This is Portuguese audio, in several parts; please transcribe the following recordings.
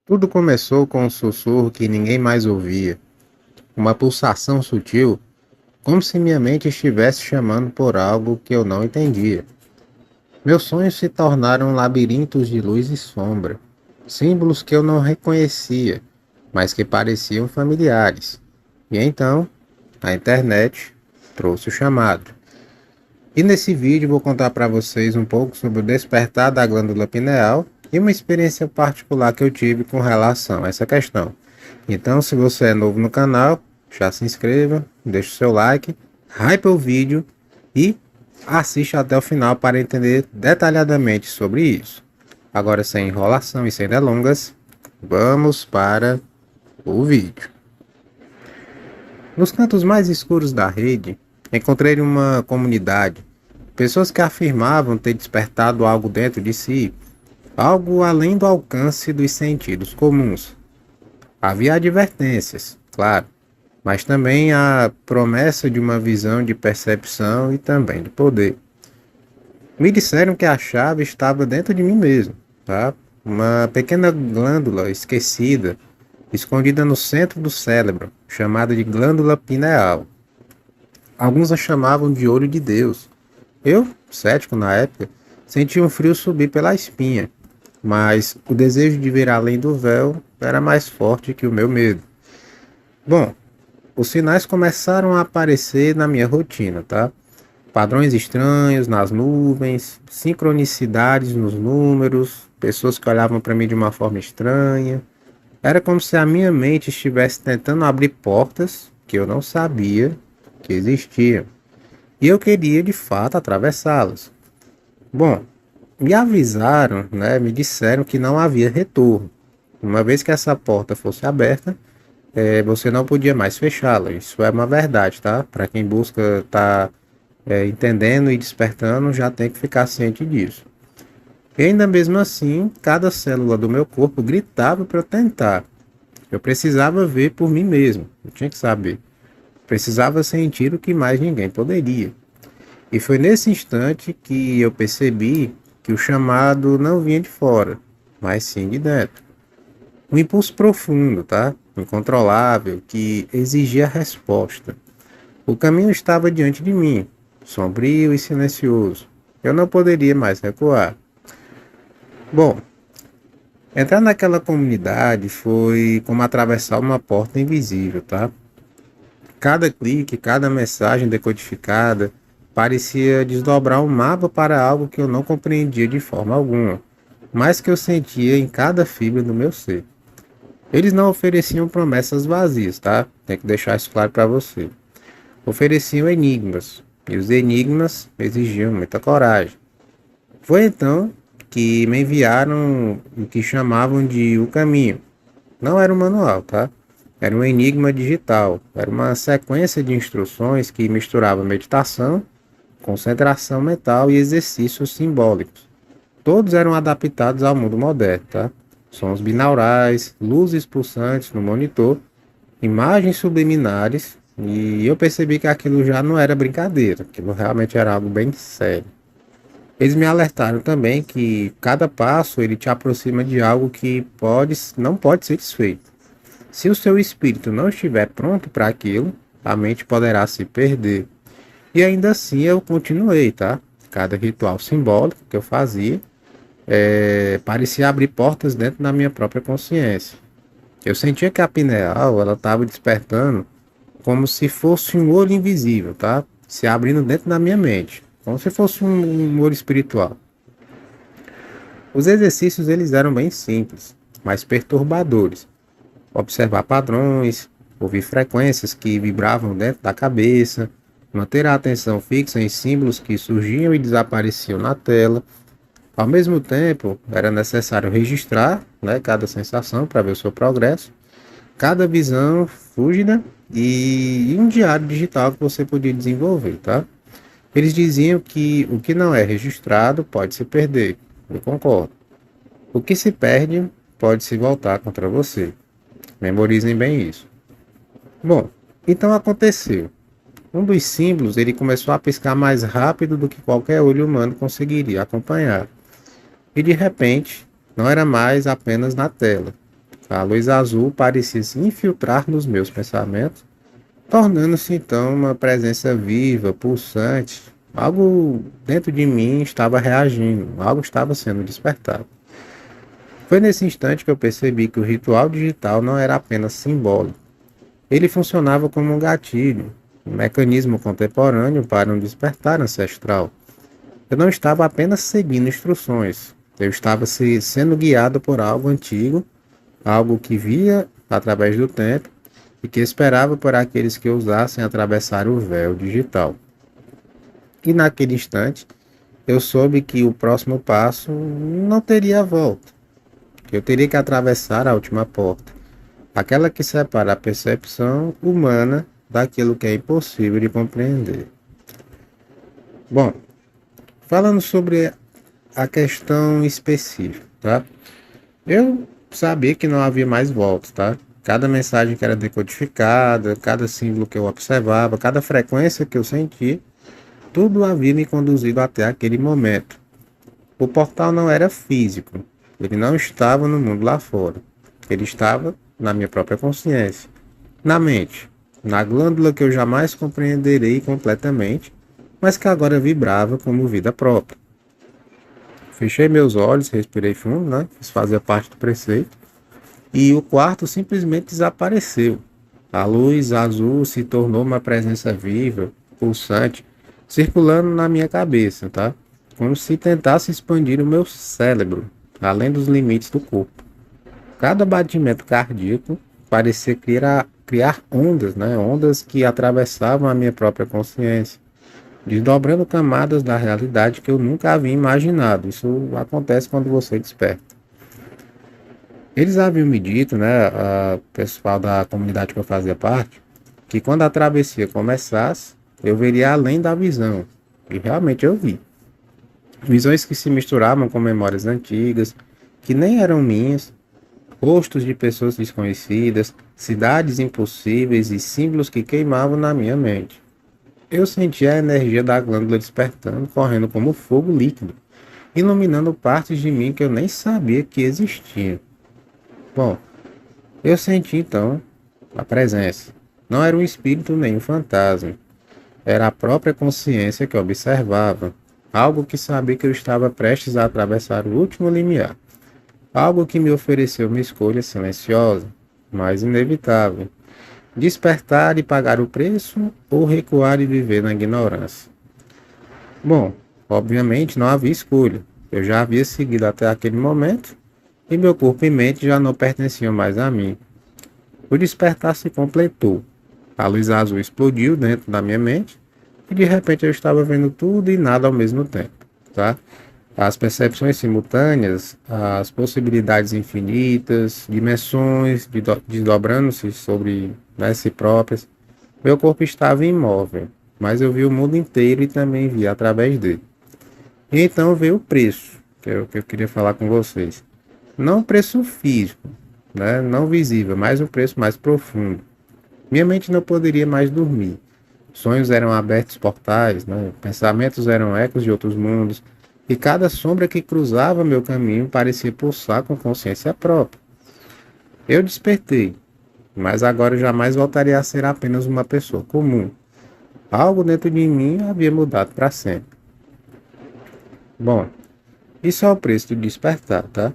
Tudo começou com um sussurro que ninguém mais ouvia, uma pulsação sutil, como se minha mente estivesse chamando por algo que eu não entendia. Meus sonhos se tornaram labirintos de luz e sombra, símbolos que eu não reconhecia, mas que pareciam familiares. E então, a internet trouxe o chamado. E nesse vídeo vou contar para vocês um pouco sobre o despertar da glândula pineal e uma experiência particular que eu tive com relação a essa questão. Então, se você é novo no canal, já se inscreva, deixe o seu like, hype o vídeo e assista até o final para entender detalhadamente sobre isso. Agora, sem enrolação e sem delongas, vamos para o vídeo. Nos cantos mais escuros da rede, encontrei uma comunidade, pessoas que afirmavam ter despertado algo dentro de si, algo além do alcance dos sentidos comuns. Havia advertências, claro, mas também a promessa de uma visão de percepção e também de poder. Me disseram que a chave estava dentro de mim mesmo, tá? Uma pequena glândula esquecida, escondida no centro do cérebro, chamada de glândula pineal. Alguns a chamavam de olho de Deus. Eu, cético na época, senti um frio subir pela espinha, mas o desejo de ver além do véu era mais forte que o meu medo. Bom, os sinais começaram a aparecer na minha rotina, tá? Padrões estranhos nas nuvens, sincronicidades nos números, pessoas que olhavam para mim de uma forma estranha. Era como se a minha mente estivesse tentando abrir portas que eu não sabia que existiam. E eu queria de fato atravessá-las. Bom, me avisaram, né? Me disseram que não havia retorno. Uma vez que essa porta fosse aberta, você não podia mais fechá-la. Isso é uma verdade, tá? Para quem busca estar entendendo e despertando, já tem que ficar ciente disso. E ainda mesmo assim, cada célula do meu corpo gritava para eu tentar. Eu precisava ver por mim mesmo. Eu tinha que saber. Precisava sentir o que mais ninguém poderia. E foi nesse instante que eu percebi que o chamado não vinha de fora, mas sim de dentro. Um impulso profundo, tá? Incontrolável, que exigia resposta. O caminho estava diante de mim, sombrio e silencioso. Eu não poderia mais recuar. Bom, entrar naquela comunidade foi como atravessar uma porta invisível, tá? Cada clique, cada mensagem decodificada parecia desdobrar um mapa para algo que eu não compreendia de forma alguma, mas que eu sentia em cada fibra do meu ser. Eles não ofereciam promessas vazias, tá? Tem que deixar isso claro para você. Ofereciam enigmas, e os enigmas exigiam muita coragem. Foi então que me enviaram o que chamavam de O Caminho. Não era um manual, tá? Era um enigma digital. Era uma sequência de instruções que misturava meditação, concentração mental e exercícios simbólicos. Todos eram adaptados ao mundo moderno, tá? Sons binaurais, luzes pulsantes no monitor, imagens subliminares, e eu percebi que aquilo já não era brincadeira, aquilo realmente era algo bem sério. Eles me alertaram também que cada passo ele te aproxima de algo que não pode ser desfeito. Se o seu espírito não estiver pronto para aquilo, a mente poderá se perder. E ainda assim eu continuei, tá? Cada ritual simbólico que eu fazia parecia abrir portas dentro da minha própria consciência. Eu sentia que a pineal ela estava despertando como se fosse um olho invisível, tá? Se abrindo dentro da minha mente, como se fosse um olho espiritual. Os exercícios eles eram bem simples, mas perturbadores. Observar padrões, ouvir frequências que vibravam dentro da cabeça, manter a atenção fixa em símbolos que surgiam e desapareciam na tela. Ao mesmo tempo, era necessário registrar, né, cada sensação para ver o seu progresso, cada visão fúlgida e um diário digital que você podia desenvolver, tá? Eles diziam que o que não é registrado pode se perder. Eu concordo. O que se perde pode se voltar contra você. Memorizem bem isso. Bom, então aconteceu. Um dos símbolos ele começou a piscar mais rápido do que qualquer olho humano conseguiria acompanhar. E de repente, não era mais apenas na tela. A luz azul parecia se infiltrar nos meus pensamentos, tornando-se então uma presença viva, pulsante. Algo dentro de mim estava reagindo, algo estava sendo despertado. Foi nesse instante que eu percebi que o ritual digital não era apenas simbólico. Ele funcionava como um gatilho, um mecanismo contemporâneo para um despertar ancestral. Eu não estava apenas seguindo instruções, eu estava sendo guiado por algo antigo, algo que via através do tempo e que esperava por aqueles que ousassem atravessar o véu digital. E naquele instante, eu soube que o próximo passo não teria volta, que eu teria que atravessar a última porta, aquela que separa a percepção humana daquilo que é impossível de compreender. Bom, falando sobre a questão específica, tá? Eu sabia que não havia mais volta, tá? Cada mensagem que era decodificada, cada símbolo que eu observava, cada frequência que eu senti, tudo havia me conduzido até aquele momento. O portal não era físico, ele não estava no mundo lá fora. Ele estava na minha própria consciência, na mente, na glândula que eu jamais compreenderei completamente, mas que agora vibrava como vida própria. Fechei meus olhos, respirei fundo, né? Isso fazia parte do preceito. E o quarto simplesmente desapareceu. A luz azul se tornou uma presença viva, pulsante, circulando na minha cabeça, tá? Como se tentasse expandir o meu cérebro, além dos limites do corpo. Cada batimento cardíaco parecia criar ondas, né? Ondas que atravessavam a minha própria consciência, desdobrando camadas da realidade que eu nunca havia imaginado. Isso acontece quando você desperta. Eles haviam me dito, né, o pessoal da comunidade que eu fazia parte, que quando a travessia começasse, eu veria além da visão. E realmente eu vi. Visões que se misturavam com memórias antigas, que nem eram minhas, rostos de pessoas desconhecidas, cidades impossíveis e símbolos que queimavam na minha mente. Eu sentia a energia da glândula despertando, correndo como fogo líquido, iluminando partes de mim que eu nem sabia que existiam. Bom, eu senti então a presença. Não era um espírito nem um fantasma. Era a própria consciência que observava. Algo que sabia que eu estava prestes a atravessar o último limiar. Algo que me ofereceu uma escolha silenciosa, mas inevitável. Despertar e pagar o preço ou recuar e viver na ignorância. Bom, obviamente não havia escolha. Eu já havia seguido até aquele momento e meu corpo e mente já não pertenciam mais a mim. O despertar se completou. A luz azul explodiu dentro da minha mente e de repente eu estava vendo tudo e nada ao mesmo tempo, tá? As percepções simultâneas, as possibilidades infinitas, dimensões desdobrando-se sobre, né, si próprias. Meu corpo estava imóvel, mas eu vi o mundo inteiro e também vi através dele. E então veio o preço, que eu queria falar com vocês. Não o preço físico, né, não visível, mas um preço mais profundo. Minha mente não poderia mais dormir. Sonhos eram abertos portais, né? Pensamentos eram ecos de outros mundos, e cada sombra que cruzava meu caminho parecia pulsar com consciência própria. Eu despertei, mas agora eu jamais voltaria a ser apenas uma pessoa comum. Algo dentro de mim havia mudado para sempre. Bom, isso é o preço de despertar, tá?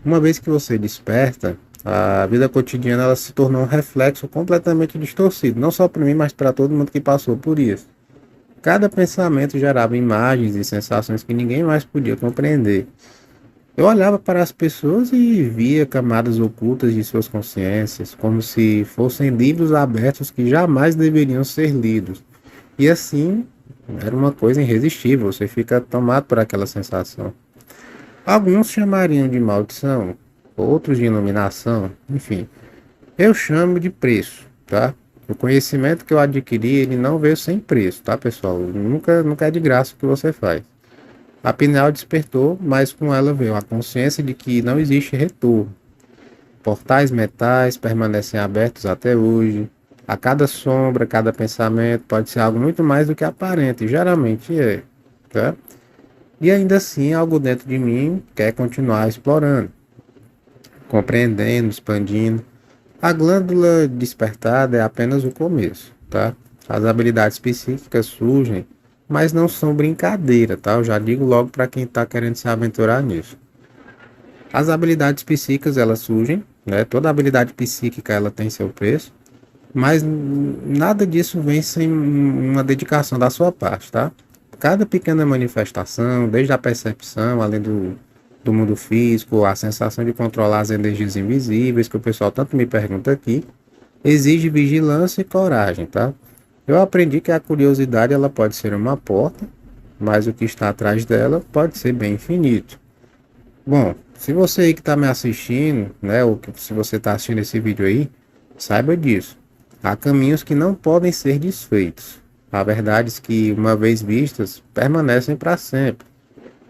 Uma vez que você desperta, a vida cotidiana ela se tornou um reflexo completamente distorcido, não só para mim, mas para todo mundo que passou por isso. Cada pensamento gerava imagens e sensações que ninguém mais podia compreender. Eu olhava para as pessoas e via camadas ocultas de suas consciências, como se fossem livros abertos que jamais deveriam ser lidos. E assim, era uma coisa irresistível, você fica tomado por aquela sensação. Alguns chamariam de maldição, outros de iluminação, enfim. Eu chamo de preço, tá? O conhecimento que eu adquiri, ele não veio sem preço, tá, pessoal? Nunca é de graça o que você faz. A pineal despertou, mas com ela veio a consciência de que não existe retorno. Portais metais permanecem abertos até hoje. A cada sombra, cada pensamento pode ser algo muito mais do que aparente, e geralmente é, tá? E ainda assim, algo dentro de mim quer continuar explorando. compreendendo, expandindo. A glândula despertada é apenas o começo, tá? As habilidades psíquicas surgem, mas não são brincadeira, tá? Eu já digo logo para quem está querendo se aventurar nisso. As habilidades psíquicas, elas surgem, né? Toda habilidade psíquica, ela tem seu preço, mas nada disso vem sem uma dedicação da sua parte, tá? Cada pequena manifestação, desde a percepção, além do mundo físico, a sensação de controlar as energias invisíveis, que o pessoal tanto me pergunta aqui, exige vigilância e coragem, tá? Eu aprendi que a curiosidade ela pode ser uma porta, mas o que está atrás dela pode ser bem infinito. Bom, se você aí que está me assistindo, né, ou se você está assistindo esse vídeo aí, saiba disso. Há caminhos que não podem ser desfeitos. Há verdades que, uma vez vistas, permanecem para sempre.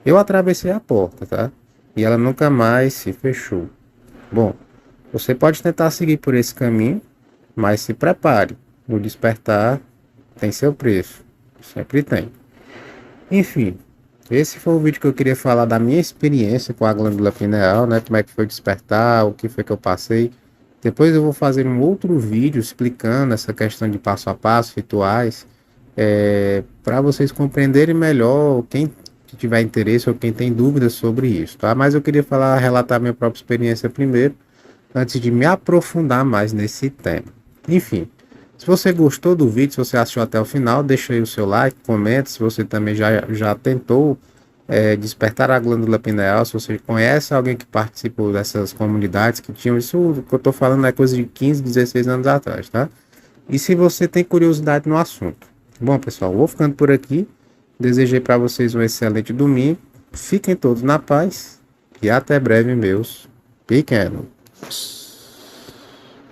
Eu atravessei a porta, tá? E ela nunca mais se fechou. Bom, você pode tentar seguir por esse caminho, mas se prepare. O despertar tem seu preço. Sempre tem. Enfim, esse foi o vídeo que eu queria falar da minha experiência com a glândula pineal, né? Como é que foi despertar, o que foi que eu passei. Depois eu vou fazer um outro vídeo explicando essa questão de passo a passo, rituais, para vocês compreenderem melhor, quem tiver interesse ou quem tem dúvidas sobre isso, tá? Mas eu queria relatar minha própria experiência primeiro, antes de me aprofundar mais nesse tema. Enfim, se você gostou do vídeo, se você assistiu até o final, deixa aí o seu like, comenta se você também já tentou despertar a glândula pineal, se você conhece alguém que participou dessas comunidades que tinham isso, que eu tô falando é coisa de 15, 16 anos atrás, tá? E se você tem curiosidade no assunto. Bom, pessoal, vou ficando por aqui. Desejei para vocês um excelente domingo. Fiquem todos na paz e até breve, meus pequenos.